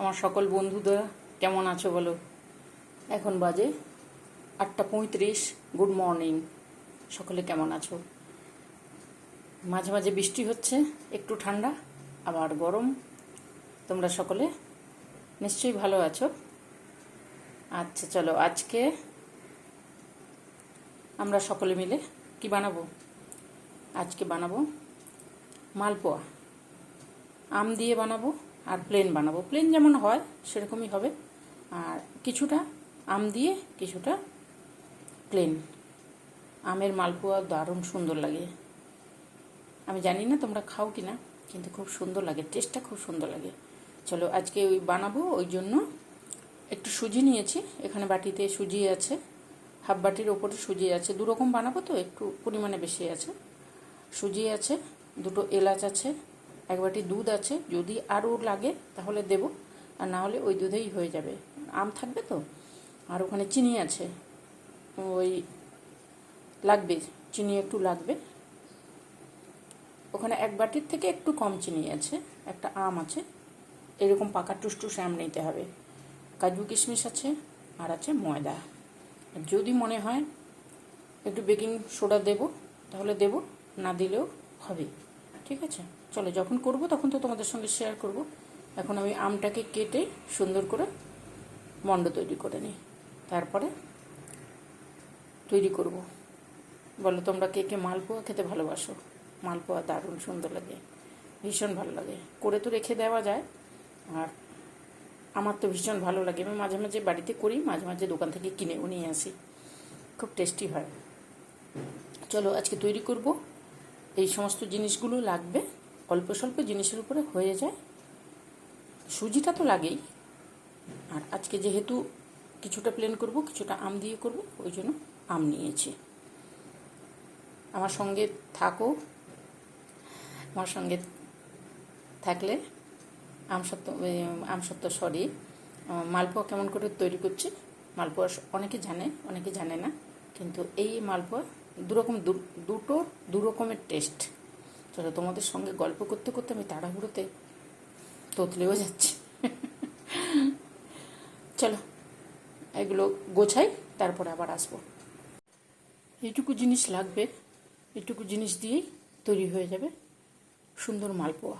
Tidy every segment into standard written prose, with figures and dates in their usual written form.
আমার সকল বন্ধুরা কেমন আছো বলো। এখন বাজে 8:35। Good morning. সকলে কেমন আছো? মাঝে মাঝে বৃষ্টি হচ্ছে, একটু ঠান্ডা আবার গরম। তোমরা সকলে নিশ্চয়ই ভালো আছো। আচ্ছা চলো, আজকে আমরা সকলে মিলে কি বানাবো? আজকে বানাবো মালপোয়া। আম দিয়ে বানাবো আর প্লেন বানাবো। প্লেন যেমন হয় সেরকমই হবে, আর কিছুটা আম দিয়ে কিছুটা প্লেন। আমের মালপোয়া দারুণ সুন্দর লাগে। আমি জানি না তোমরা খাও কি না, কিন্তু খুব সুন্দর লাগে, টেস্টটা খুব সুন্দর লাগে। চলো আজকে ওই বানাবো। ওই জন্য একটু সুজি নিয়েছি, এখানে বাটিতে সুজি আছে, হাফ বাটির ওপরে সুজি আছে। দুরকম বানাবো তো একটু পরিমাণে বেশি আছে। সুজি আছে, দুটো এলাচ আছে, এক বাটি দুধ আছে। যদি আরও লাগে তাহলে দেব, আর না হলে ওই দুধেই হয়ে যাবে। আম থাকবে তো। আর ওখানে চিনি আছে, ওই লাগবে, চিনি একটু লাগবে। ওখানে এক বাটির থেকে একটু কম চিনি আছে। একটা আম আছে, এরকম পাকা টুসটুস আম নিতে হবে। কাজু কিশমিশ আছে, আর আছে ময়দা। যদি মনে হয় একটু বেকিং সোডা দেব তাহলে দেব, না দিলেও হবে। ঠিক আছে, চলো যখন করব তখন তো তোমাদের সঙ্গে শেয়ার করব। এখন আমি আমটাকে কেটে সুন্দর করে মণ্ড তৈরি করে নিই, তারপরে তৈরি করব। বলো তোমরা কে কে মালপোয়া খেতে ভালোবাসো? মালপোয়া দারুণ সুন্দর লাগে, ভীষণ ভালো লাগে। করে তো রেখে দেওয়া যায়, আর আমার তো ভীষণ ভালো লাগে। আমি মাঝে মাঝে বাড়িতে করি, মাঝে মাঝে দোকান থেকে কিনেও নিয়ে আসি, খুব টেস্টি হয়। চলো আজকে তৈরি করব। এই সমস্ত জিনিসগুলো লাগবে, অল্প স্বল্প জিনিসের উপরে হয়ে যায়। সুজিটা তো লাগেই, আর আজকে যেহেতু কিছুটা প্লেন করব কিছুটা আম দিয়ে করব, ওই জন্য আম নিয়েছি। আমার সঙ্গে থাকো, আমার সঙ্গে থাকলে আমসত্ত্ব সরি, মালপোয়া কেমন করে তৈরি করছি। মালপোয়া অনেকে জানে, অনেকে জানে না, কিন্তু এই মালপোয়া দুটো দু রকমের টেস্ট। চলো তোমাদের সঙ্গে গল্প করতে করতে আমি তাড়াহুড়োতে তোতলেও যাচ্ছি। চলো এগুলো গোছাই, তারপরে আবার আসবো। এইটুকু জিনিস লাগবে, এইটুকু জিনিস দিয়েই তৈরি হয়ে যাবে সুন্দর মালপোয়া।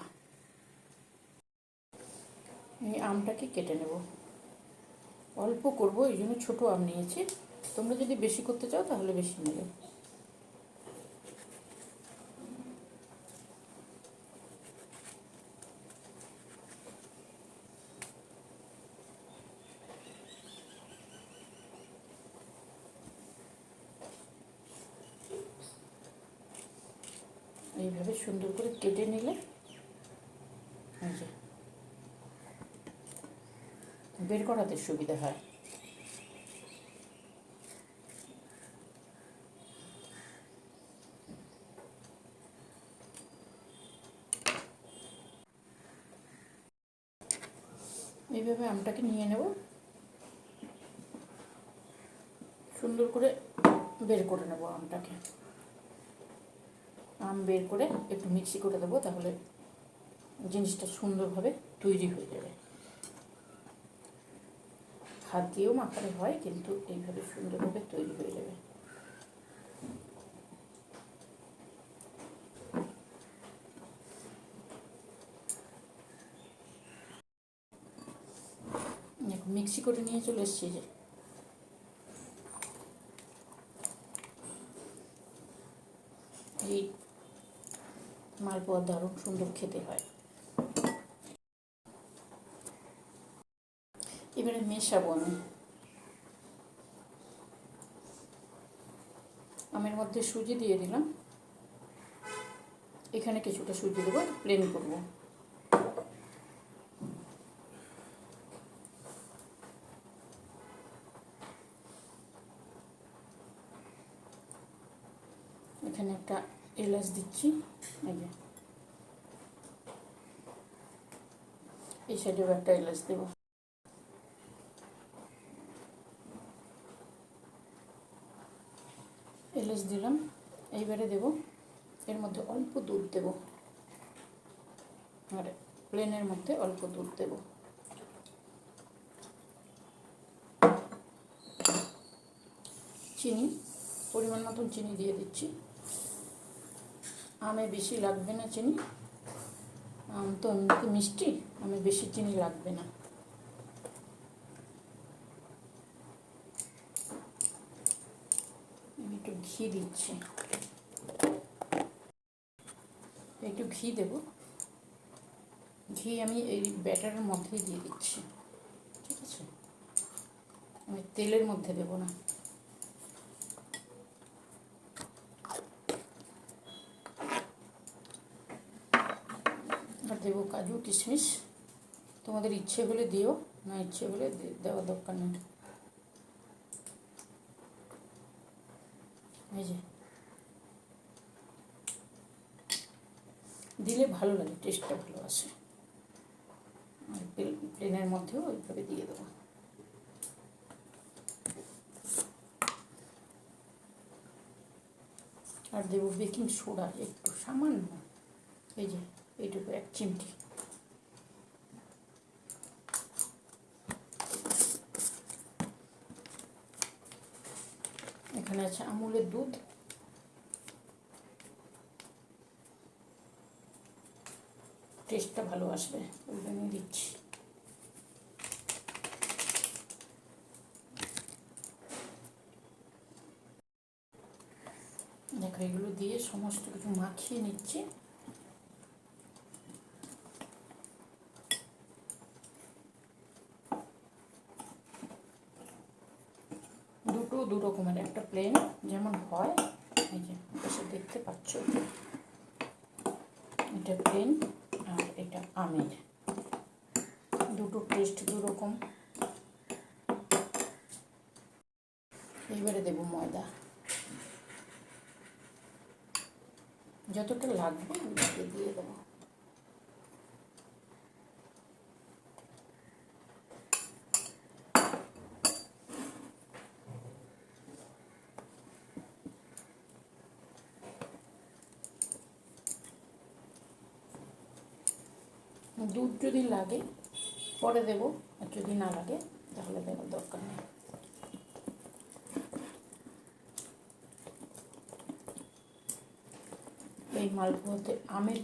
এই আমটাকে কেটে নেব, অল্প করব এই জন্য ছোটো আম নিয়েছি। তোমরা যদি বেশি করতে চাও তাহলে বেশি নেবে। এইভাবে সুন্দর করে কেটে নিলে বের করাতে সুবিধা হয়। এইভাবে আমটাকে নিয়ে নেব, সুন্দর করে বের করে নেব আমটাকে। আম বের করে একটু মিক্সি করে দেবো, তাহলে জিনিসটা সুন্দরভাবে তৈরি হয়ে যাবে। হাত দিয়েও মাখানো হয়, কিন্তু এইভাবে সুন্দরভাবে তৈরি হয়ে যাবে। মিক্সি করে নিয়ে চলে এসেছি। যে এই মালপোয়া দারুণ সুন্দর খেতে হয়। এবারে মেশাবো আমি। আমের মধ্যে সুজি দিয়ে দিলাম, এখানে কিছুটা সুজি দেবো, প্লেন করবো। এখানে একটা এলাচ দিচ্ছি, এই সাইডেও একটা এলাচ দেবো। এলাচ দিলাম, এইবারে দেব এর মধ্যে অল্প দুধ দেব, আর প্লেনের মধ্যে অল্প দুধ দেব। চিনি, পরিমাণ মতন চিনি দিয়ে দিচ্ছি। আমে বেশি লাগবে না চিনি, আম তো এমনিতে মিষ্টি, আমে বেশি চিনি লাগবে না। আমি একটু ঘি দিচ্ছি, একটু ঘি দেব। ঘি আমি এই ব্যাটারের মধ্যেই দিয়ে দিচ্ছি, ঠিক আছে? আমি তেলের মধ্যে দেব না। আর দেবো কাজু কিশমিশ, তোমাদের ইচ্ছে হলে দিও, না ইচ্ছে হলে দেওয়ার দরকার নেই। এই যে দিলে ভালো লাগে, টেস্টটা ভালো আসে। আর প্লেনের মধ্যেও ওইভাবে দিয়ে দেবো। আর দেবো বেকিং সোডা একটু সামান্য, এই যে এইটুকু 1 চিমটি। এখানে আছে আমুলের দুধ, টেস্টটা ভালো আসবে ওই জন্য দিচ্ছি। দেখো এগুলো দিয়ে সমস্ত কিছু মাখিয়ে নিচ্ছি। দুটো দু রকমের, একটা প্লেন যেমন হয়, এই যে এসে দেখতে পাচ্ছ, এটা প্লেন আর এটা আমের, দুটো টেস্ট দু রকম। এইবারে দেবো ময়দা, যতটা লাগবে ওইটাকে দিয়ে দেবো। দুধ যদি লাগে পরে দেবো, আর যদি না লাগে তাহলে দেওয়ার দরকার নেই। এই মালপোয়াতে আমের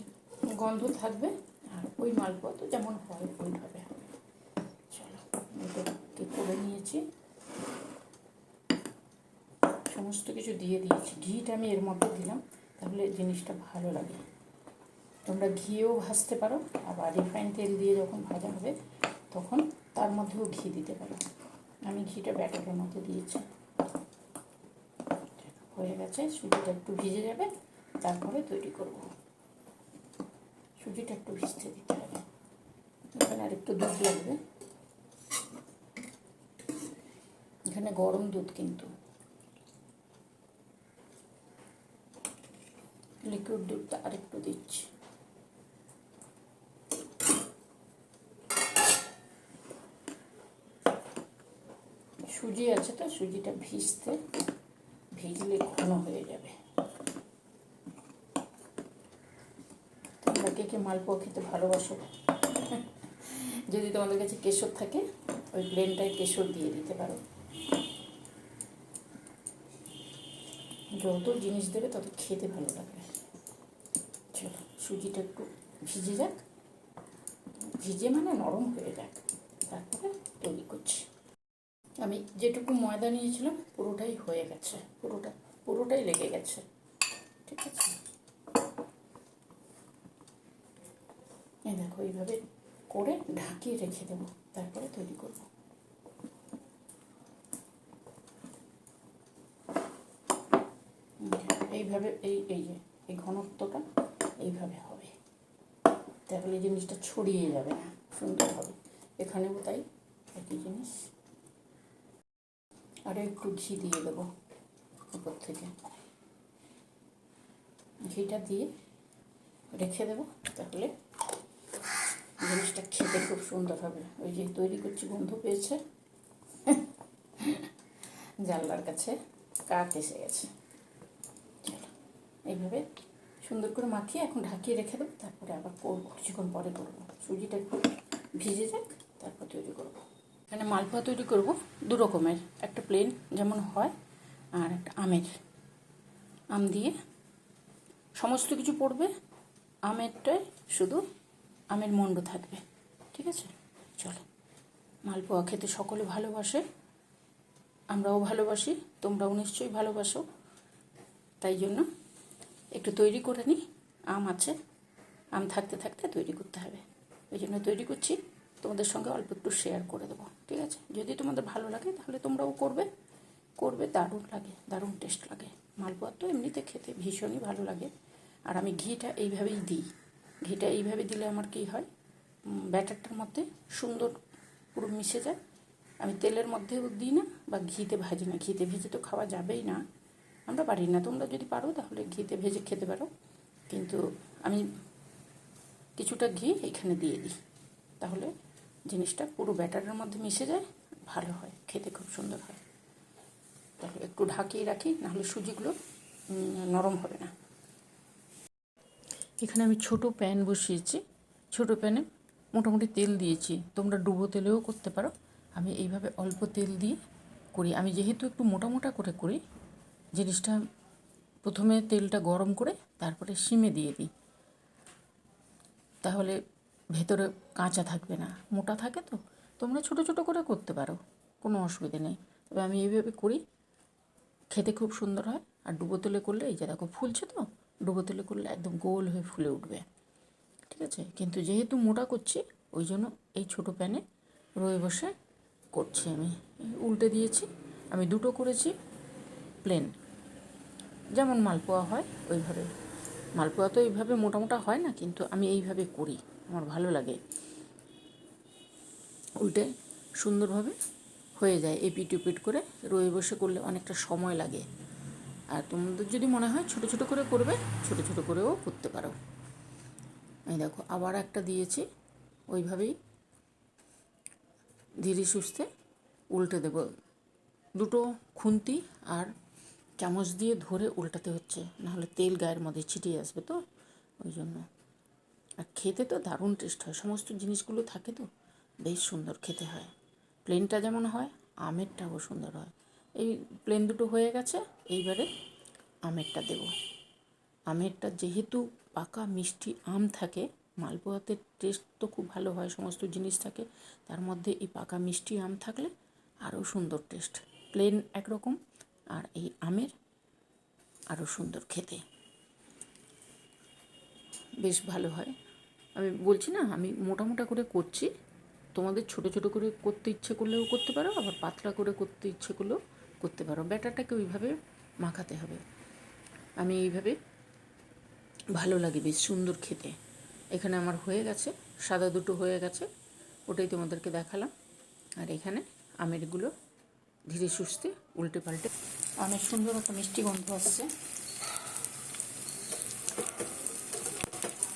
গন্ধ থাকবে, আর ওই মালপোয়া তো যেমন হয় ওইভাবে হবে। চলো, এটাকে করে নিয়েছি, সমস্ত কিছু দিয়ে দিয়েছি। ঘিটা আমি এর মধ্যে দিলাম, তাহলে জিনিসটা ভালো লাগে। তোমরা ঘিয়েও ভাজতে পারো, আবার রিফাইন তেল দিয়ে যখন ভাজা হবে তখন তার মধ্যেও ঘি দিতে পারো। আমি ঘিটা ব্যাটারের মধ্যে দিয়েছি। হয়ে গেছে, সুজিটা একটু ভিজে যাবে, তারপরে তৈরি করব। সুজিটা একটু ভিজতে দিতে হবে। এখানে আর একটু দুধ লাগবে, এখানে গরম দুধ, কিন্তু লিকুইড দুধটা আর একটু দিচ্ছি। সুজি আছে তো, সুজিটা ভিজলে ঘন হয়ে যাবে। তোমরা কে মালপোয়া খেতে ভালোবাসো? যদি তোমাদের কাছে কেশর থাকে, ওই প্লেনটায় কেশর দিয়ে দিতে পারো। যত জিনিস দেবে তত খেতে ভালো লাগবে। চলো, সুজিটা একটু ভিজে যাক, ভিজে মানে নরম হয়ে যাক, তারপরে তৈরি করছি। আমি যেটুকু ময়দা নিয়েছিলাম পুরোটাই হয়ে গেছে, পুরোটাই লেগে গেছে, ঠিক আছে? এই দেখো এইভাবে করে ঢাকিয়ে রেখে দেবো, তারপরে তৈরি করব। এইভাবে এই যে এই ঘনত্বটা এইভাবে হবে, তাহলে জিনিসটা ছড়িয়ে যাবে না, সুন্দর হবে। এখানেও তাই একই জিনিস। আরও একটু ঘি দিয়ে দেবো উপর থেকে, ঘিটা দিয়ে রেখে দেবো, তাহলে জিনিসটা খেতে খুব সুন্দর হবে। ওই যে তৈরি করছি, গন্ধ পেয়েছে, জানলার কাছে কাক এসে গেছে। চলো, এইভাবে সুন্দর করে মাখিয়ে এখন ঢাকিয়ে রেখে দেবো, তারপরে আবার করবো, কিছুক্ষণ পরে করবো। সুজিটা একটু ভিজে যাক, তারপর তৈরি করবো। এখানে মালপোয়া তৈরি করব দু রকমের, একটা প্লেন যেমন হয়, আর একটা আম দিয়ে সমস্ত কিছু পড়বে, আমেরটায় শুধু আমের মণ্ড থাকবে। ঠিক আছে, চলো। মালপোয়া খেতে সকলে ভালোবাসে, আমরাও ভালোবাসি, তোমরাও নিশ্চয়ই ভালোবাসো। তাই জন্য একটু তৈরি করে নিই। আম আছে, আম থাকতে থাকতে তৈরি করতে হবে, ওই জন্য তৈরি করছি। তোমাদের সঙ্গে অল্প একটু শেয়ার করে দেবো। ঠিক আছে, যদি তোমাদের ভালো লাগে তাহলে তোমরাও করবে। দারুণ লাগে, দারুণ টেস্ট লাগে। মালপোয়া তো এমনিতে খেতে ভীষণই ভালো লাগে। আর আমি ঘিটা এইভাবেই দিই। ঘিটা এইভাবে দিলে আমার কী হয়, ব্যাটারটার মধ্যে সুন্দর পুরো মিশে যায়। আমি তেলের মধ্যেও দিই না বা ঘিতে ভাজি না। ঘিতে ভেজে তো খাওয়া যাবেই না, আমরা পারি না। তোমরা যদি পারো তাহলে ঘিতে ভেজে খেতে পারো, কিন্তু আমি কিছুটা ঘি এখানে দিয়ে দিই, তাহলে জিনিসটা পুরো ব্যাটারের মধ্যে মিশে যায়, ভালো হয়, খেতে খুব সুন্দর হয়। তাহলে একটু ঢাকিয়ে রাখি, নাহলে সুজিগুলো নরম হবে না। এখানে আমি ছোট প্যান বসিয়েছি, ছোট প্যানে মোটামুটি তেল দিয়েছি। তোমরা ডুবো তেলেও করতে পারো, আমি এইভাবে অল্প তেল দিয়ে করি। আমি যেহেতু একটু মোটা মোটা করে করি জিনিসটা, প্রথমে তেলটা গরম করে তারপরে সিমে দিয়ে দিই, তাহলে ভেতরে কাঁচা থাকবে না, মোটা থাকে তো। তোমরা ছোট ছোট করে করতে পারো, কোনো অসুবিধে নেই। তবে আমি এইভাবে করি, খেতে খুব সুন্দর হয়। আর ডুবো তেলে করলে, এই যে দেখো ফুলছে তো, ডুবো তেলে করলে একদম গোল হয়ে ফুলে উঠবে। ঠিক আছে, কিন্তু যেহেতু মোটা করছি ওই জন্য এই ছোটো প্যানে রয়ে বসে করছি। আমি উল্টে দিয়েছি, আমি দুটো করেছি প্লেন, যেমন মালপোয়া হয় ওইভাবে। মালপোয়া তো এইভাবে মোটা মোটা হয় না, কিন্তু আমি এইভাবে করি, আমার ভালো লাগে। উল্টে সুন্দরভাবে হয়ে যায়, এপিট ওপিট করে রয়ে বসে করলে অনেকটা সময় লাগে। আর তোমাদের যদি মনে হয় ছোটো ছোটো করে করবে, ছোটো ছোটো করেও করতে পারো। এই দেখো আবার একটা দিয়েছি, ওইভাবেই ধীরে সুস্থে উল্টে দেব। দুটো খুন্তি আর চামচ দিয়ে ধরে উল্টাতে হচ্ছে, নাহলে তেল গায়ের মধ্যে ছিটিয়ে আসবে তো, ওই জন্য। আর খেতে তো দারুণ টেস্ট হয়, সমস্ত জিনিসগুলো থাকে তো বেশ সুন্দর খেতে হয়। প্লেনটা যেমন হয়, আমেরটাও সুন্দর হয়। এই প্লেন দুটো হয়ে গেছে, এইবারে আমেরটা দেব। আমেরটা যেহেতু পাকা মিষ্টি আম থাকে, মালপোয়াতে টেস্ট তো খুব ভালো হয়, সমস্ত জিনিস থাকে, তার মধ্যে এই পাকা মিষ্টি আম থাকলে আরও সুন্দর টেস্ট। প্লেন একরকম, আর এই আমের আরও সুন্দর খেতে, বেশ ভালো হয়। আমি বলছি না, আমি মোটা মোটা করে করছি, তোমাদের ছোটো ছোটো করে করতে ইচ্ছে করলেও করতে পারো, আবার পাতলা করে করতে ইচ্ছে করলেও করতে পারো। ব্যাটারটাকে ওইভাবে মাখাতে হবে। আমি এইভাবে ভালো লাগে, বেশ সুন্দর খেতে। এখানে আমার হয়ে গেছে, সাদা দুটো হয়ে গেছে, ওটাই তোমাদেরকে দেখালাম। আর এখানে আমেরগুলো ধীরে সুস্থে উল্টে পাল্টে, অনেক সুন্দর একটা মিষ্টি গন্ধ আসছে।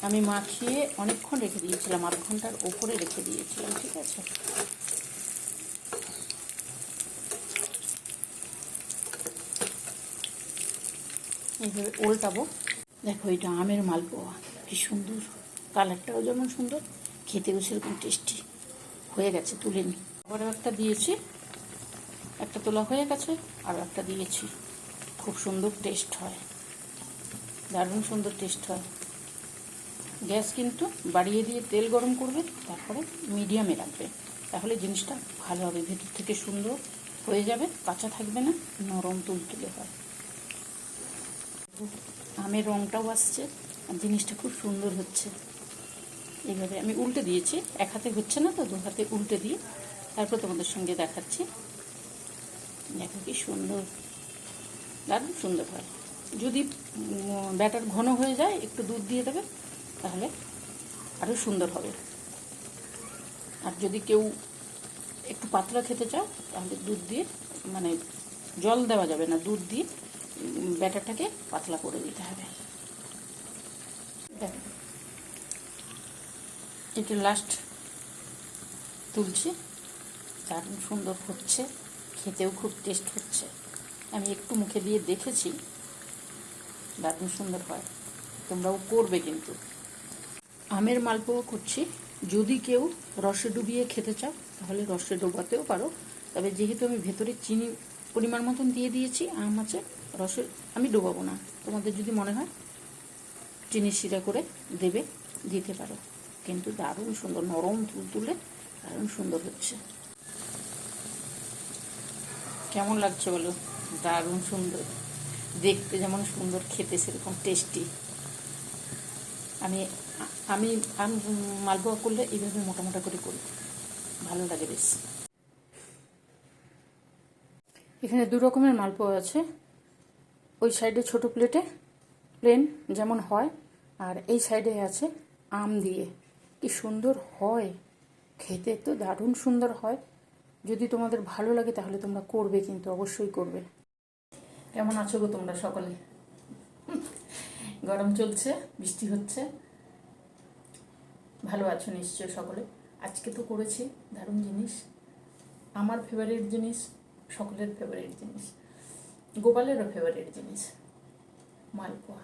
আমি মাখিয়ে অনেকক্ষণ রেখে দিয়েছিলাম, 8 ঘন্টার ওপরে রেখে দিয়েছিলাম। ঠিক আছে, এইভাবে উল্টাবো। দেখো এটা আমের মালপোয়া, কি সুন্দর, কালারটাও যেমন সুন্দর, খেতেও সেরকম টেস্টি। হয়ে গেছে, তুলে নিই। আবারও একটা দিয়েছি, একটা তোলা হয়ে গেছে, আরও একটা দিয়েছি। খুব সুন্দর টেস্ট হয়, দারুণ সুন্দর টেস্ট হয়। গ্যাস কিন্তু বাড়িয়ে দিয়ে তেল গরম করবে, তারপরে মিডিয়ামে রাখবে, তাহলে জিনিসটা ভালো হবে, ভেতর থেকে সুন্দর হয়ে যাবে, কাঁচা থাকবে না, নরম তুলতুলে হয়। আমের রঙটাও আসছে, আর জিনিসটা খুব সুন্দর হচ্ছে। এইভাবে আমি উল্টে দিয়েছি, এক হাতে হচ্ছে না তো, 2 হাতে উল্টে দিয়ে তারপর তোমাদের সঙ্গে দেখাচ্ছি। দেখো কি সুন্দর, দারুণ সুন্দর হয়। যদি ব্যাটার ঘন হয়ে যায়, একটু দুধ দিয়ে দেবে, তাহলে আরও সুন্দর হবে। আর যদি কেউ একটু পাতলা খেতে চাও, তাহলে দুধ দিয়ে, মানে জল দেওয়া যাবে না, দুধ দিয়ে ব্যাটারটাকে পাতলা করে দিতে হবে। দেখো এটা লাস্ট তুলছি, দারুণ সুন্দর হচ্ছে, খেতেও খুব টেস্ট হচ্ছে। আমি একটু মুখে দিয়ে দেখেছি, দারুণ সুন্দর হয়, তোমরাও করবে কিন্তু। আমের মালপোয়া করছি, যদি কেউ রসে ডুবিয়ে খেতে চাও তাহলে রসে ডোবাতেও পারো, তবে যেহেতু আমি ভেতরে চিনি পরিমাণ মতন দিয়ে দিয়েছি। আম আছে, রসে আমি ডোবাবো না, তোমাদের যদি মনে হয় চিনি শিরা করে দেবে, দিতে পারো। কিন্তু দারুণ সুন্দর, নরম তুলতুলে দারুণ সুন্দর হচ্ছে। কেমন লাগছে বলো? দারুণ সুন্দর, দেখতে যেমন সুন্দর, খেতে সেরকম টেস্টি। আমি আমি আম মালপোয়া করলে এইভাবে মোটা মোটা করে করি, ভালো লাগে বেশ। এখানে দু রকমের মালপোয়া আছে। ওই সাইডে ছোট প্লেটে প্লেন যেমন হয়, আর এই সাইডে আছে আম দিয়ে। কি সুন্দর হয় খেতে, তো দারুণ সুন্দর হয়। যদি তোমাদের ভালো লাগে তাহলে তোমরা করবে, কিন্তু অবশ্যই করবে। কেমন আছো গো তোমরা সকলে? গরম চলছে, বৃষ্টি হচ্ছে, ভালো আছো নিশ্চয় সকলে। আজকে তো করেছি দারুণ জিনিস, আমার ফেভারিট জিনিস, সকলের ফেভারিট জিনিস, গোপালেরও ফেভারিট জিনিস, মালপোয়া।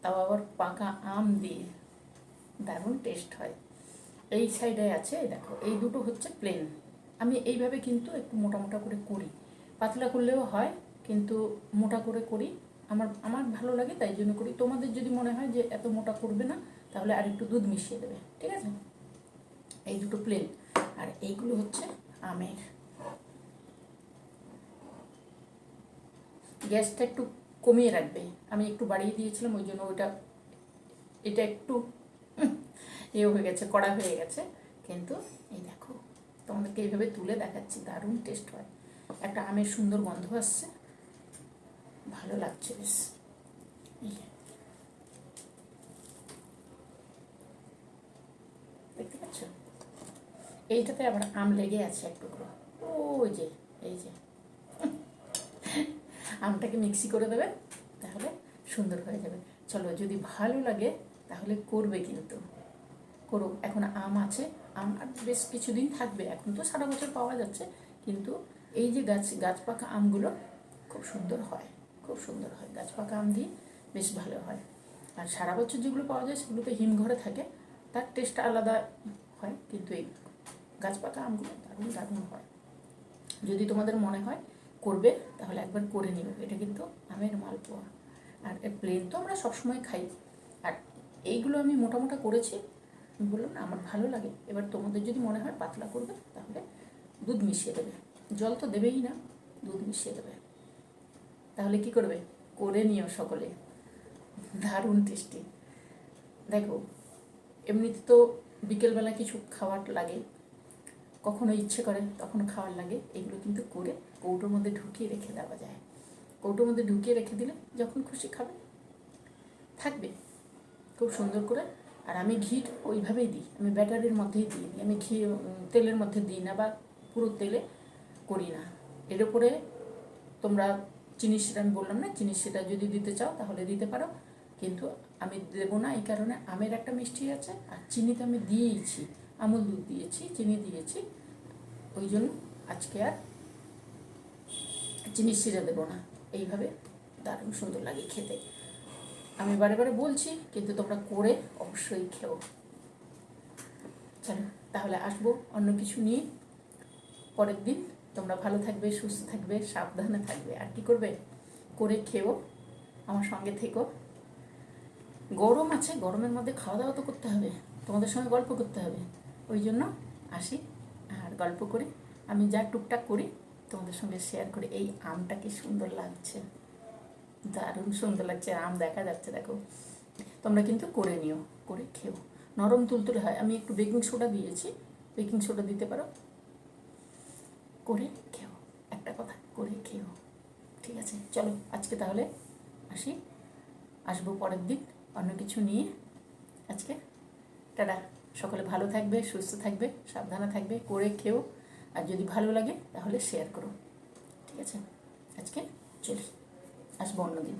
তাও আবার পাকা আম দিয়ে, দারুণ টেস্ট হয়। এই সাইডে আছে, দেখো এই দুটো হচ্ছে প্লেন। আমি এইভাবে কিন্তু একটু মোটা মোটা করে করি, পাতলা করলেও হয়, কিন্তু মোটা করে করি। আমার আমার ভালো লাগে তাই জন্য করি। তোমাদের যদি মনে হয় যে এত মোটা করবে না, তাহলে আর একটু দুধ মিশিয়ে দেবে, ঠিক আছে। এই দুটো প্লেন, আর এইগুলো হচ্ছে আমের। গ্যাসটা একটু কমিয়ে রাখবে, আমি একটু বাড়িয়ে দিয়েছিলাম, ওই জন্য এটা একটু হয়ে গেছে, কড়া হয়ে গেছে। কিন্তু এই দেখো, তোমাদেরকে এইভাবে তুলে দেখাচ্ছি, দারুণ টেস্ট হয়। একটা আমের সুন্দর গন্ধ আসছে, ভালো লাগছে বেশ। দেখতে পাচ্ছ, এইটাতে আবার আম লেগে আছে এক টুকরো, ওই যে এই যে আমটাকে মিক্সি করে দেবে, তাহলে সুন্দর হয়ে যাবে। চলো, যদি ভালো লাগে তাহলে করবে, কিন্তু করো। এখন আম আছে, আম আর বেশ কিছুদিন থাকবে, এখন তো সারা বছর পাওয়া যাচ্ছে, কিন্তু এই যে গাছ পাকা আমগুলো খুব সুন্দর হয়, খুব সুন্দর হয়। গাছ পাকা আম দিয়ে বেশ ভালো হয়। আর সারা বছর যেগুলো পাওয়া যায় সেগুলোতে হিমঘরে থাকে, তার টেস্টটা আলাদা হয়, কিন্তু এই গাছ পাকা আমগুলো দারুণ দারুণ হয়। যদি তোমাদের মনে হয় করবে, তাহলে একবার করে নিও। এটা কিন্তু আমের মালপোয়া, আর প্লেন তো আমরা সবসময় খাই, আর এইগুলো আমি মোটা মোটা করেছি, বললাম না আমার ভালো লাগে। এবার তোমাদের যদি মনে হয় পাতলা করবে, তাহলে দুধ মিশিয়ে দেবে, জল তো দেবেই না, দুধ মিশিয়ে দেবে। তাহলে কি করবে, করে নিও সকলে, দারুণ টেস্টি। দেখো, এমনিতে তো বিকেলবেলা কিছু খাবার লাগে, কখনো ইচ্ছে করে তখন খাওয়ার লাগে, এগুলো কিন্তু করে কৌটোর মধ্যে ঢুকিয়ে রেখে দেওয়া যায়। কৌটোর মধ্যে ঢুকিয়ে রেখে দিলে যখন খুশি খাবে, থাকবে খুব সুন্দর করে। আর আমি ঘি ওইভাবেই দিই, আমি ব্যাটারির মধ্যেই দিই, আমি ঘি তেলের মধ্যে দিই না, বা পুরো তেলে করি না। এর উপরে তোমরা চিনি শিরা, আমি বললাম না, চিনি শিরা যদি দিতে চাও তাহলে দিতে পারো, কিন্তু আমি দেবো না। এই কারণে আমের একটা মিষ্টি আছে, আর চিনিতে আমি দিয়েইছি, আমুল দুধ দিয়েছি, চিনি দিয়েছি, ওই জন্য আজকে আর চিনি শিরা দেবো না। এইভাবে দারুণ সুন্দর লাগে খেতে। আমি বারে বারে বলছি, কিন্তু তোমরা করে অবশ্যই খেও। চলো তাহলে আসবো অন্য কিছু নিয়ে পরের দিন। তোমরা ভালো থাকবে, সুস্থ থাকবে, সাবধানে থাকবে, আর কি করবে, করে খেও, আমার সঙ্গে থেকো। গরম আছে, গরমের মধ্যে খাওয়া দাওয়া তো করতে হবে, তোমাদের সঙ্গে গল্প করতে হবে, ওই জন্য আসি আর গল্প করি। আমি যা টুকটাক করি তোমাদের সঙ্গে শেয়ার করি। এই আমটা কি সুন্দর লাগছে, দারুণ সুন্দর লাগছে, আম দেখা যাচ্ছে, দেখো। তোমরা কিন্তু করে নিও, করে খেও, নরম তুলতুলে হয়। আমি একটু বেকিং সোডা দিয়েছি, বেকিং সোডা দিতে পারো, করে খেও। একটা কথা, করে খেও, ঠিক আছে। চলো আজকে তাহলে আসি, আসবো পরের দিন অন্য কিছু নিয়ে। আজকে টাটা, সকলে ভালো থাকবে, সুস্থ থাকবে, সাবধানে থাকবে, করে খেও। আর যদি ভালো লাগে তাহলে শেয়ার করো, ঠিক আছে। আজকে চলি, আসবো অন্যদিন।